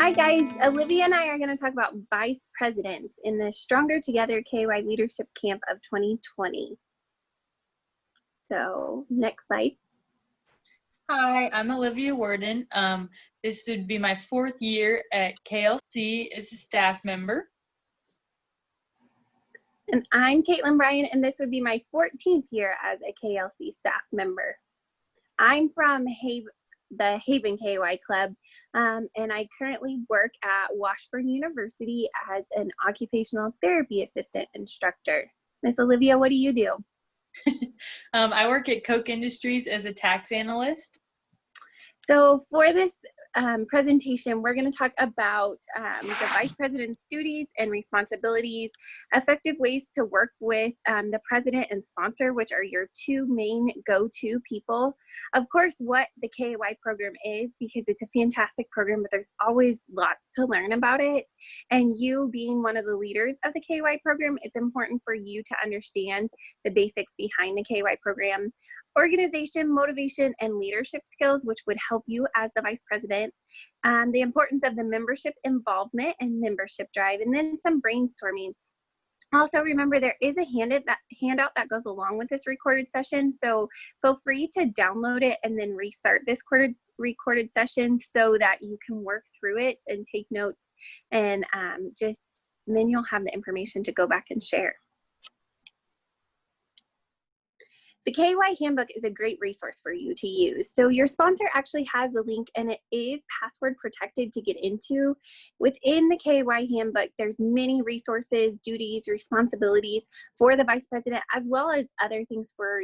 Hi guys, Olivia and I are going to talk about vice presidents in the Stronger Together KY Leadership Camp of 2020. So next slide. Hi, I'm Olivia Worden. This would be my 4th year at KLC as a staff member. And I'm Caitlin Bryan, and this would be my 14th year as a KLC staff member. I'm from the Haven KY Club, and I currently work at Washburn University as an occupational therapy assistant instructor. Miss Olivia, what do you do? I work at Koch Industries as a tax analyst. So for this presentation, we're going to talk about the Vice President's duties and responsibilities, effective ways to work with the President and sponsor, which are your two main go-to people. Of course, what the KY program is, because it's a fantastic program, but there's always lots to learn about it. And you being one of the leaders of the KY program, it's important for you to understand the basics behind the KY program. Organization, motivation, and leadership skills, which would help you as the vice president, the importance of the membership involvement and membership drive, and then some brainstorming. Also, remember there is a handout that goes along with this recorded session, so feel free to download it and then restart this recorded session so that you can work through it and take notes, and then you'll have the information to go back and share. The KY Handbook is a great resource for you to use. So your sponsor actually has a link, and it is password protected to get into. Within the KY Handbook, there's many resources, duties, responsibilities for the vice president, as well as other things for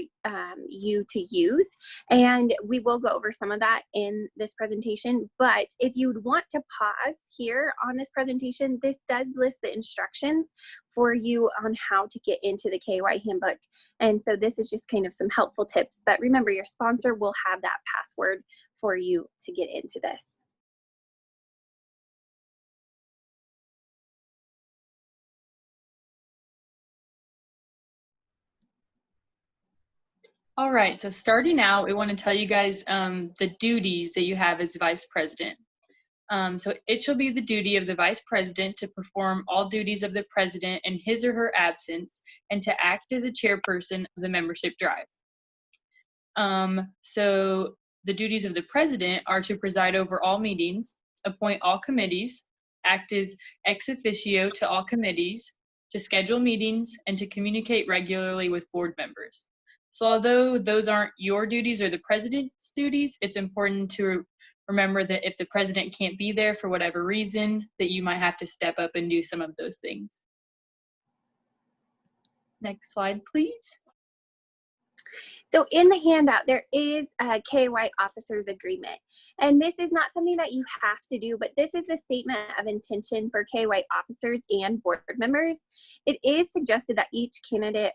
you to use. And we will go over some of that in this presentation. But if you would want to pause here on this presentation, this does list the instructions for you on how to get into the KY Handbook. And so this is just kind of some helpful tips, but remember your sponsor will have that password for you to get into this. All right, so starting out, we want to tell you guys the duties that you have as vice president. So it shall be the duty of the vice president to perform all duties of the president in his or her absence and to act as a chairperson of the membership drive. So the duties of the president are to preside over all meetings, appoint all committees, act as ex officio to all committees, to schedule meetings, and to communicate regularly with board members. So although those aren't your duties or the president's duties, it's important to remember that if the president can't be there for whatever reason, that you might have to step up and do some of those things. Next slide, please. So in the handout, there is a KY officers agreement. And this is not something that you have to do, but this is the statement of intention for KY officers and board members. It is suggested that each candidate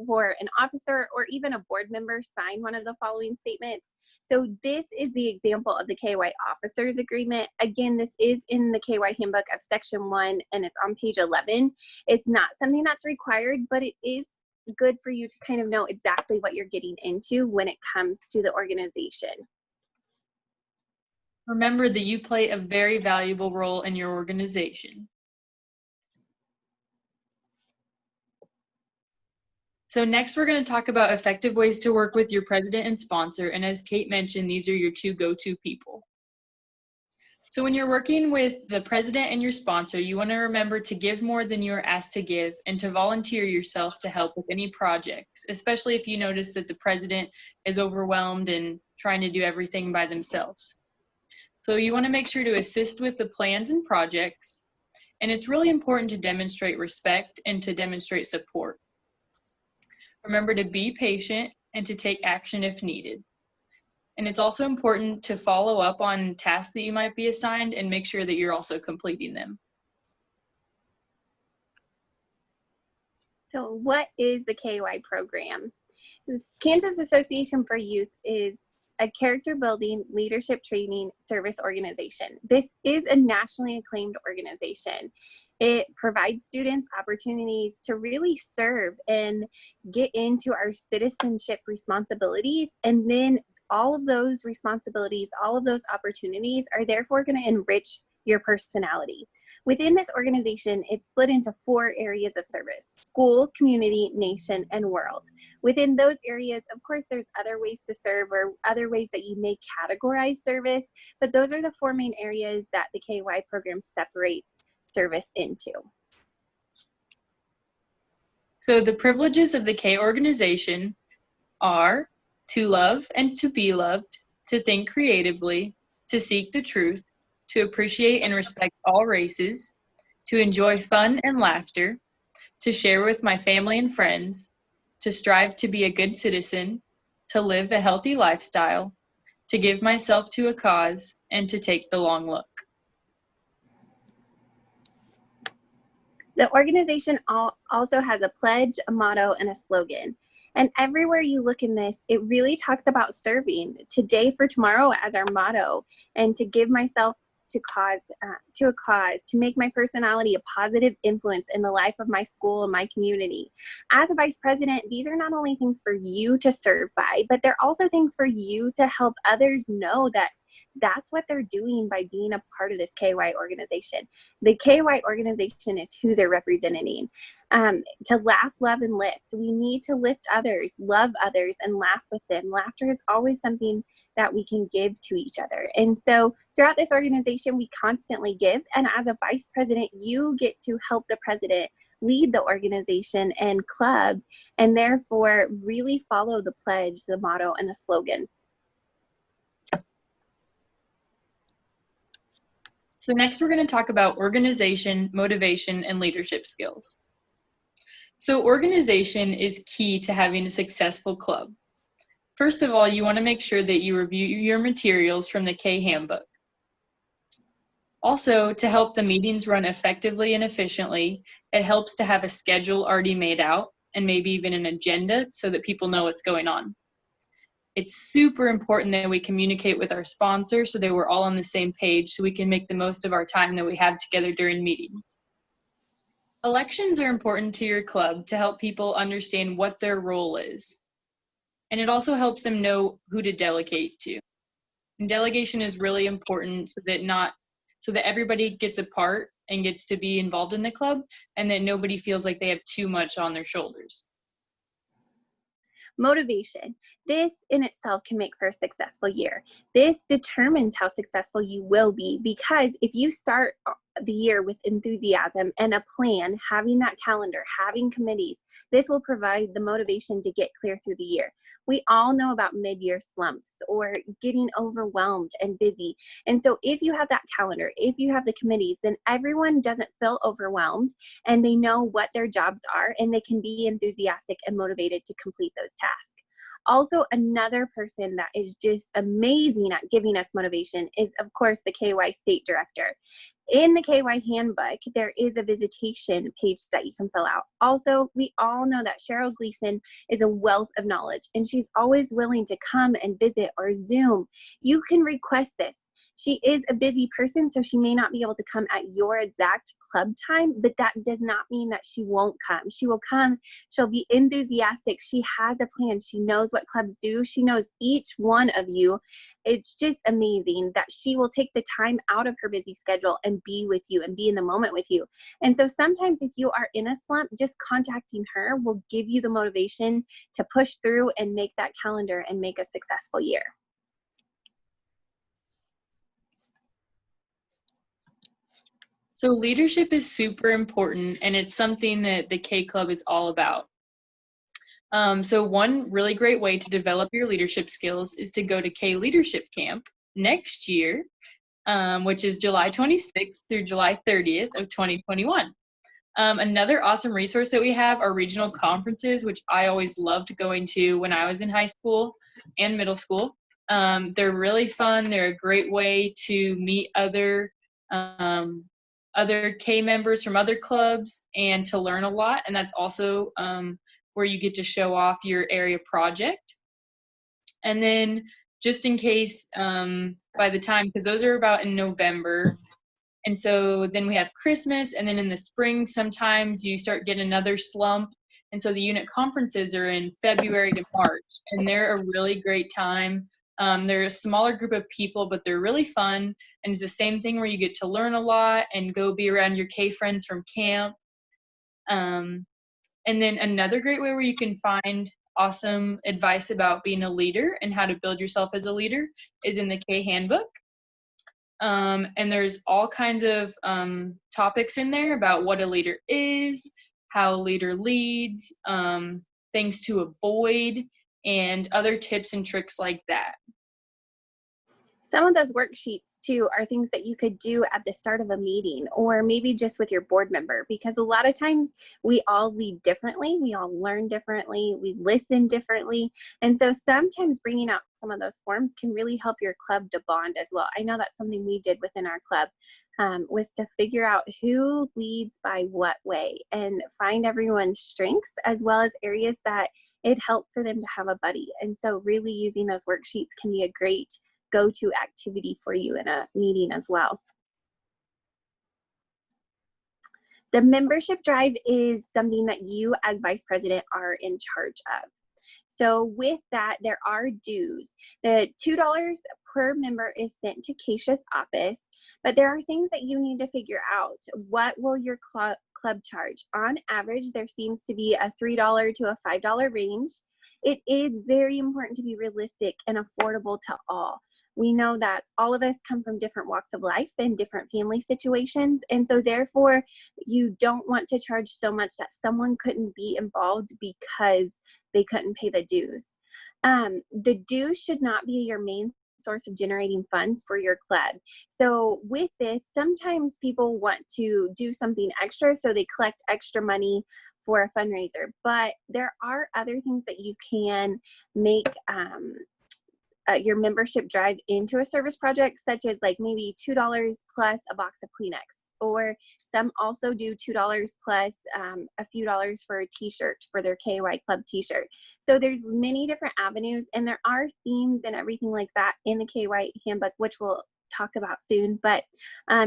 for an officer or even a board member sign one of the following statements. So this is the example of the KY officers agreement. Again, this is in the KY Handbook of Section 1, and it's on page 11. It's not something that's required, but it is good for you to kind of know exactly what you're getting into when it comes to the organization. Remember that you play a very valuable role in your organization. So next we're going to talk about effective ways to work with your president and sponsor, and as Kate mentioned, these are your two go-to people. So when you're working with the president and your sponsor, you want to remember to give more than you're asked to give and to volunteer yourself to help with any projects, especially if you notice that the president is overwhelmed and trying to do everything by themselves. So you want to make sure to assist with the plans and projects, and it's really important to demonstrate respect and to demonstrate support. Remember to be patient and to take action if needed. And it's also important to follow up on tasks that you might be assigned and make sure that you're also completing them. So what is the KY program? The Kansas Association for Youth is a character building, leadership training service organization. This is a nationally acclaimed organization. It provides students opportunities to really serve and get into our citizenship responsibilities, and then all of those responsibilities, all of those opportunities are therefore going to enrich your personality. Within this organization, it's split into 4 areas of service: school, community, nation, and world. Within those areas, of course, there's other ways to serve or other ways that you may categorize service, but those are the 4 main areas that the KY program separates service into. So the privileges of the K organization are to love and to be loved, to think creatively, to seek the truth, to appreciate and respect all races, to enjoy fun and laughter, to share with my family and friends, to strive to be a good citizen, to live a healthy lifestyle, to give myself to a cause, and to take the long look. The organization also has a pledge, a motto, and a slogan. And everywhere you look in this, it really talks about serving today for tomorrow as our motto, and to give myself to a cause, to make my personality a positive influence in the life of my school and my community. As a vice president, these are not only things for you to serve by, but they're also things for you to help others know that that's what they're doing by being a part of this KY organization. The KY organization is who they're representing. To laugh, love, and lift. We need to lift others, love others, and laugh with them. Laughter is always something that we can give to each other. And so throughout this organization, we constantly give. And as a vice president, you get to help the president lead the organization and club, and therefore really follow the pledge, the motto, and the slogan. So next we're going to talk about organization, motivation, and leadership skills. So organization is key to having a successful club. First of all, you want to make sure that you review your materials from the K handbook. Also, to help the meetings run effectively and efficiently, it helps to have a schedule already made out and maybe even an agenda so that people know what's going on. It's super important that we communicate with our sponsor so that we're all on the same page so we can make the most of our time that we have together during meetings. Elections are important to your club to help people understand what their role is. And it also helps them know who to delegate to. And delegation is really important so that everybody gets a part and gets to be involved in the club, and that nobody feels like they have too much on their shoulders. Motivation. This in itself can make for a successful year. This determines how successful you will be, because if you start the year with enthusiasm and a plan, having that calendar, having committees, this will provide the motivation to get clear through the year. We all know about mid-year slumps or getting overwhelmed and busy. And so if you have that calendar, if you have the committees, then everyone doesn't feel overwhelmed and they know what their jobs are and they can be enthusiastic and motivated to complete those tasks. Also, another person that is just amazing at giving us motivation is, of course, the KY State Director. In the KY handbook, there is a visitation page that you can fill out. Also, we all know that Cheryl Gleason is a wealth of knowledge, and she's always willing to come and visit or Zoom. You can request this. She is a busy person, so she may not be able to come at your exact club time, but that does not mean that she won't come. She will come. She'll be enthusiastic. She has a plan. She knows what clubs do. She knows each one of you. It's just amazing that she will take the time out of her busy schedule and be with you and be in the moment with you. And so sometimes if you are in a slump, just contacting her will give you the motivation to push through and make that calendar and make a successful year. So leadership is super important, and it's something that the K Club is all about. So one really great way to develop your leadership skills is to go to K Leadership Camp next year, which is July 26th through July 30th of 2021. Another awesome resource that we have are regional conferences, which I always loved going to when I was in high school and middle school. They're really fun. They're a great way to meet other K members from other clubs and to learn a lot. And that's also where you get to show off your area project. And then just in case by the time, because those are about in November. And so then we have Christmas, and then in the spring, sometimes you start getting another slump. And so the unit conferences are in February to March, and they're a really great time They're a smaller group of people, but they're really fun. And it's the same thing where you get to learn a lot and go be around your K friends from camp. Um, and then another great way where you can find awesome advice about being a leader and how to build yourself as a leader is in the K handbook. And there's all kinds of topics in there about what a leader is, how a leader leads, things to avoid, and other tips and tricks like that. Some of those worksheets too are things that you could do at the start of a meeting, or maybe just with your board member, because a lot of times we all lead differently, we all learn differently, we listen differently. And so sometimes bringing out some of those forms can really help your club to bond as well. I know that's something we did within our club, was to figure out who leads by what way and find everyone's strengths as well as areas that it helped for them to have a buddy. And so really using those worksheets can be a great go-to activity for you in a meeting as well. The membership drive is something that you as vice president are in charge of. So with that, there are dues. The $2 per member is sent to Keisha's office, but there are things that you need to figure out. What will your club charge? On average, there seems to be a $3 to a $5 range. It is very important to be realistic and affordable to all. We know that all of us come from different walks of life and different family situations. And so therefore, you don't want to charge so much that someone couldn't be involved because they couldn't pay the dues. The dues should not be your main source of generating funds for your club. So with this, sometimes people want to do something extra, so they collect extra money for a fundraiser. But there are other things that you can make your membership drive into a service project, such as like maybe $2 plus a box of Kleenex, or some also do $2 plus a few dollars for a t-shirt, for their KY Club t-shirt. So there's many different avenues, and there are themes and everything like that in the KY handbook, which we'll talk about soon. But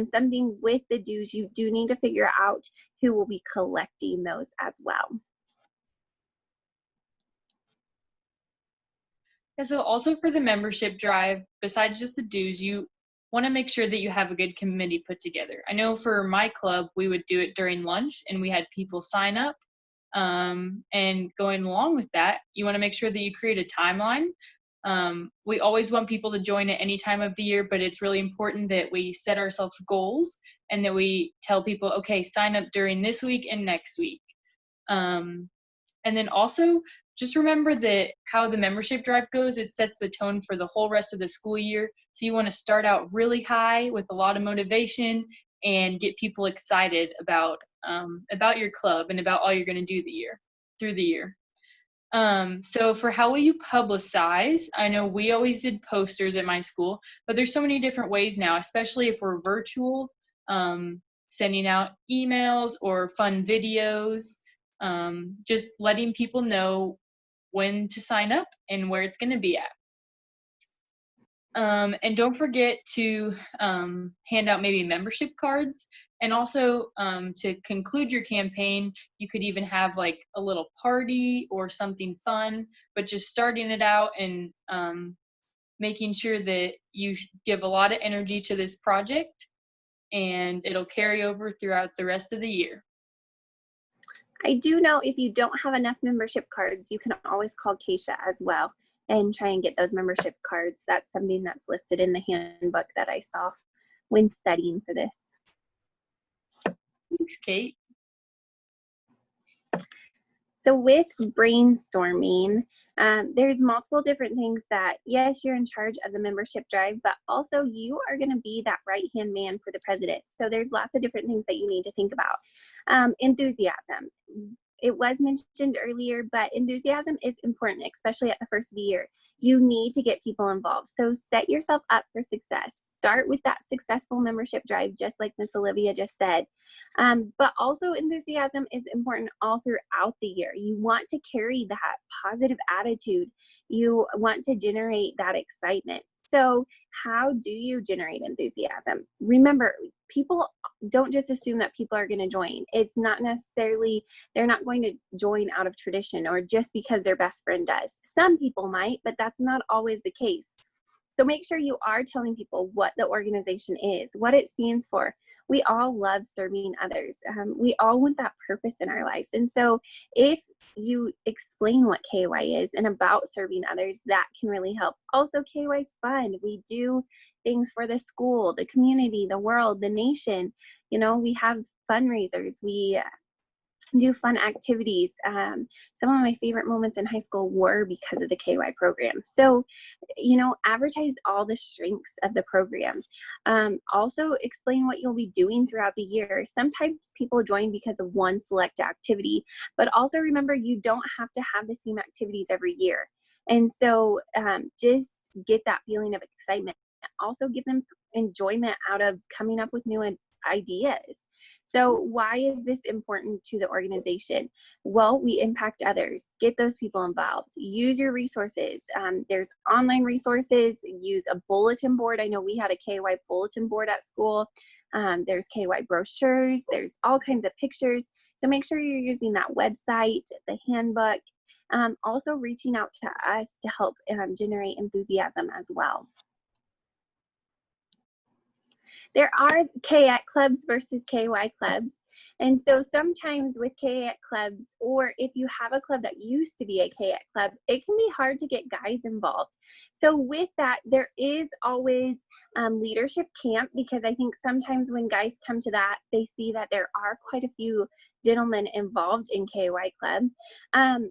something with the dues, you do need to figure out who will be collecting those as well. And so also for the membership drive, besides just the dues, you want to make sure that you have a good committee put together. I know for my club, we would do it during lunch and we had people sign up. And going along with that, you want to make sure that you create a timeline. We always want people to join at any time of the year, but it's really important that we set ourselves goals and that we tell people, okay, sign up during this week and next week. And then also just remember that how the membership drive goes, it sets the tone for the whole rest of the school year. So you want to start out really high with a lot of motivation and get people excited about your club and about all you're going to do through the year. So for how will you publicize, I know we always did posters at my school, but there's so many different ways now, especially if we're virtual, sending out emails or fun videos, just letting people know when to sign up and where it's going to be at. And don't forget to hand out maybe membership cards. And also to conclude your campaign, you could even have like a little party or something fun, but just starting it out and making sure that you give a lot of energy to this project, and it'll carry over throughout the rest of the year. I do know if you don't have enough membership cards, you can always call Keisha as well and try and get those membership cards. That's something that's listed in the handbook that I saw when studying for this. Thanks, Kate. So with brainstorming, there's multiple different things that, yes, you're in charge of the membership drive, but also you are going to be that right-hand man for the president. So there's lots of different things that you need to think about. Enthusiasm. It was mentioned earlier, but enthusiasm is important, especially at the first of the year. You need to get people involved. So set yourself up for success. Start with that successful membership drive, just like Miss Olivia just said. But also enthusiasm is important all throughout the year. You want to carry that positive attitude. You want to generate that excitement. So how do you generate enthusiasm? Remember, people don't just assume that people are going to join. It's not necessarily, they're not going to join out of tradition or just because their best friend does. Some people might, but that's not always the case. So make sure you are telling people what the organization is, what it stands for. We all love serving others. We all want that purpose in our lives. And so if you explain what KY is and about serving others, that can really help. Also, KY is fun. We do things for the school, the community, the world, the nation. You know, we have fundraisers. We do fun activities. Some of my favorite moments in high school were because of the KY program. So, you know, advertise all the strengths of the program. Also explain what you'll be doing throughout the year. Sometimes people join because of one select activity, but also remember you don't have to have the same activities every year. And so just get that feeling of excitement. Also give them enjoyment out of coming up with new ideas. So why is this important to the organization? Well, we impact others. Get those people involved. Use your resources. There's online resources. Use a bulletin board. I know we had a KY bulletin board at school. There's KY brochures. There's all kinds of pictures. So make sure you're using that website, the handbook. Also reaching out to us to help generate enthusiasm as well. There are Kayette clubs versus KY clubs. And so sometimes with Kayette clubs, or if you have a club that used to be a Kayette club, it can be hard to get guys involved. So with that, there is always leadership camp, because I think sometimes when guys come to that, they see that there are quite a few gentlemen involved in KY club.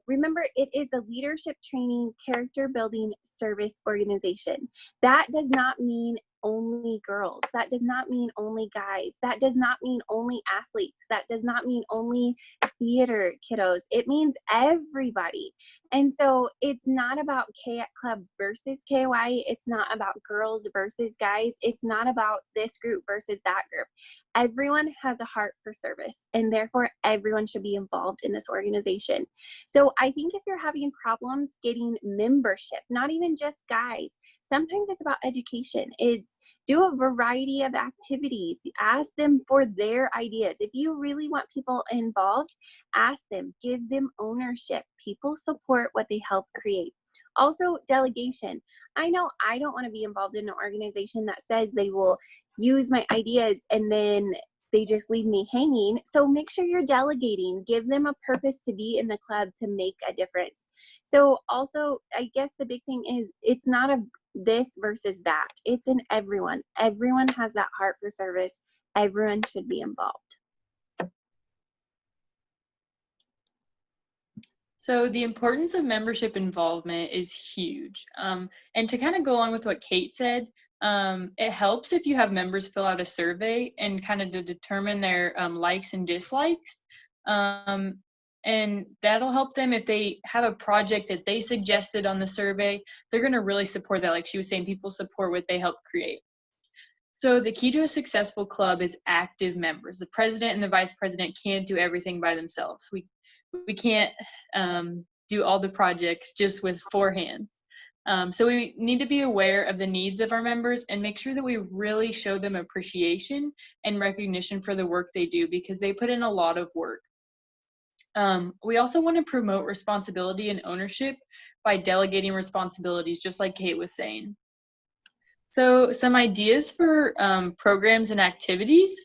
Remember, it is a leadership training, character building service organization. That does not mean only girls. That does not mean only guys. That does not mean only athletes. That does not mean only theater kiddos. It means everybody. And so it's not about Kayette Club versus KY. It's not about girls versus guys. It's not about this group versus that group. Everyone has a heart for service, and therefore everyone should be involved in this organization. So I think if you're having problems getting membership, not even just guys, sometimes it's about education. It's do a variety of activities. Ask them for their ideas. If you really want people involved, ask them, give them ownership. People support what they help create. Also, delegation. I know I don't want to be involved in an organization that says they will use my ideas and then they just leave me hanging. So make sure you're delegating. Give them a purpose to be in the club to make a difference. So also, I guess the big thing is it's not a this versus that. It's in everyone. Everyone has that heart for service. Everyone should be involved. So the importance of membership involvement is huge. And to kind of go along with what Kate said, it helps if you have members fill out a survey and kind of to determine their likes and dislikes. And that'll help them if they have a project that they suggested on the survey, they're going to really support that. Like she was saying, people support what they help create. So the key to a successful club is active members. The president and the vice president can't do everything by themselves. We can't do all the projects just with 4 hands. So we need to be aware of the needs of our members and make sure that we really show them appreciation and recognition for the work they do, because they put in a lot of work. We also want to promote responsibility and ownership by delegating responsibilities, just like Kate was saying. So some ideas for programs and activities.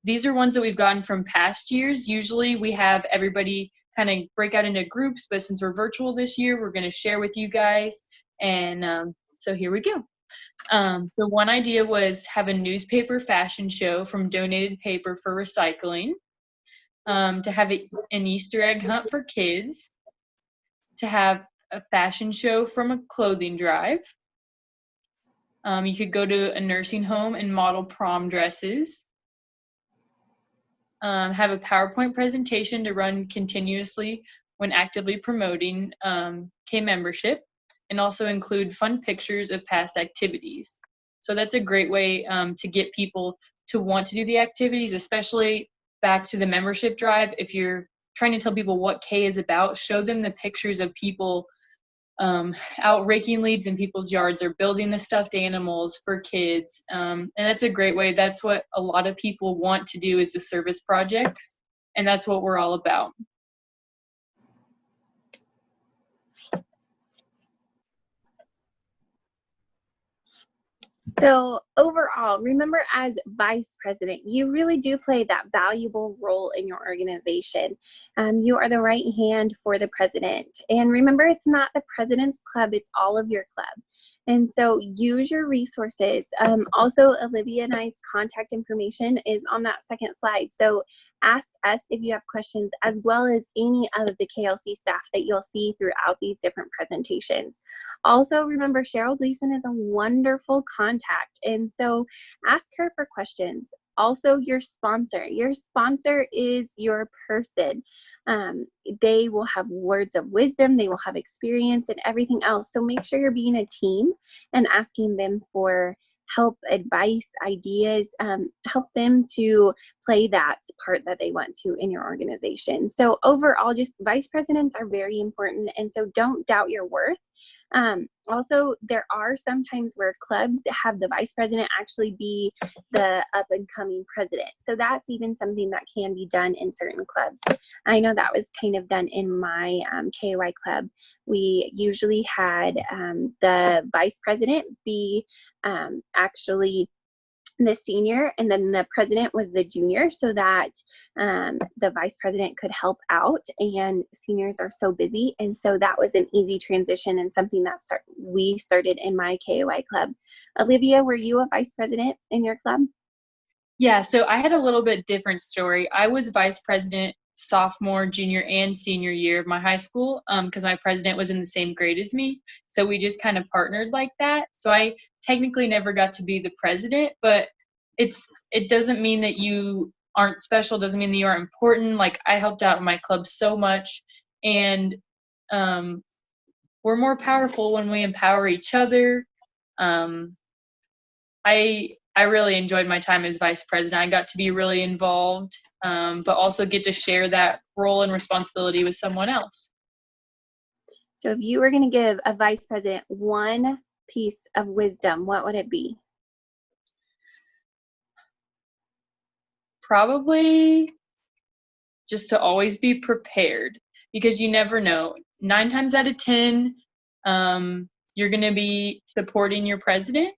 These are ones that we've gotten from past years. Usually we have everybody kind of break out into groups, but since we're virtual this year, we're going to share with you guys. And so here we go. So one idea was have a newspaper fashion show from donated paper for recycling, to have an Easter egg hunt for kids, to have a fashion show from a clothing drive. You could go to a nursing home and model prom dresses. Have a PowerPoint presentation to run continuously when actively promoting K membership, and also include fun pictures of past activities. So that's a great way to get people to want to do the activities, especially back to the membership drive. If you're trying to tell people what K is about, show them the pictures of people out raking leaves in people's yards or building the stuffed animals for kids. And that's a great way. That's what a lot of people want to do, is the service projects. And that's what we're all about. So overall, remember as vice president, you really do play that valuable role in your organization. You are the right hand for the president. And remember, it's not the president's club, it's all of your club. And so use your resources. Also, Olivia and I's contact information is on that second slide. So ask us if you have questions, as well as any of the KLC staff that you'll see throughout these different presentations. Also, remember, Cheryl Gleason is a wonderful contact, and so ask her for questions. Also, your sponsor. Your sponsor is your person. They will have words of wisdom, they will have experience and everything else. So make sure you're being a team and asking them for help, advice, ideas, help them to play that part that they want to in your organization. So overall, just vice presidents are very important. And so don't doubt your worth. Also, there are some times where clubs that have the vice president actually be the up and coming president. So that's even something that can be done in certain clubs. I know that was kind of done in my KY club. We usually had the vice president be actually the senior, and then the president was the junior, so that the vice president could help out, and seniors are so busy. And so that was an easy transition and something that we started in my KOI club. Olivia, were you a vice president in your club? Yeah, so I had a little bit different story. I was vice president sophomore, junior, and senior year of my high school because my president was in the same grade as me. So we just kind of partnered like that. So I technically never got to be the president, but it doesn't mean that you aren't special, doesn't mean that you aren't important. Like, I helped out in my club so much, and we're more powerful when we empower each other. I really enjoyed my time as vice president. I got to be really involved, but also get to share that role and responsibility with someone else. So if you were going to give a vice president one piece of wisdom, what would it be? Probably just to always be prepared, because you never know. 9 times out of 10, you're going to be supporting your president,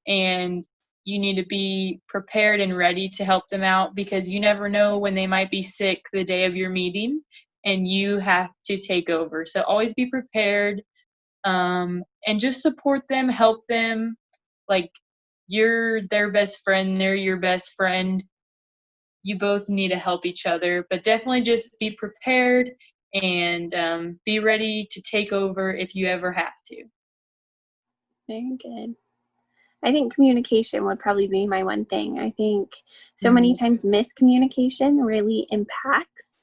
and you need to be prepared and ready to help them out, because you never know when they might be sick the day of your meeting and you have to take over. So always be prepared, and just support them, help them. Like, you're their best friend, they're your best friend. You both need to help each other, but definitely just be prepared and be ready to take over if you ever have to. Very good. I think communication would probably be my one thing. I think so many times miscommunication really impacts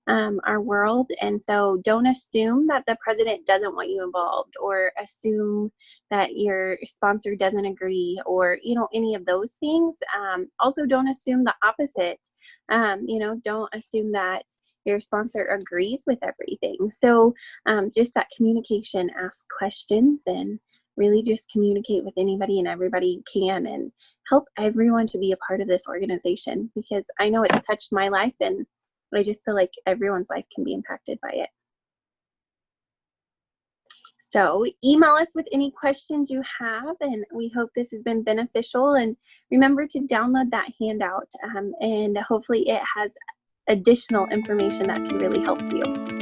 our world. And so don't assume that the president doesn't want you involved, or assume that your sponsor doesn't agree, or, any of those things. Also, don't assume the opposite. Don't assume that your sponsor agrees with everything. So just that communication, ask questions, and really just communicate with anybody and everybody you can, and help everyone to be a part of this organization, because I know it's touched my life, and I just feel like everyone's life can be impacted by it. So email us with any questions you have, and we hope this has been beneficial. And remember to download that handout, and hopefully it has additional information that can really help you.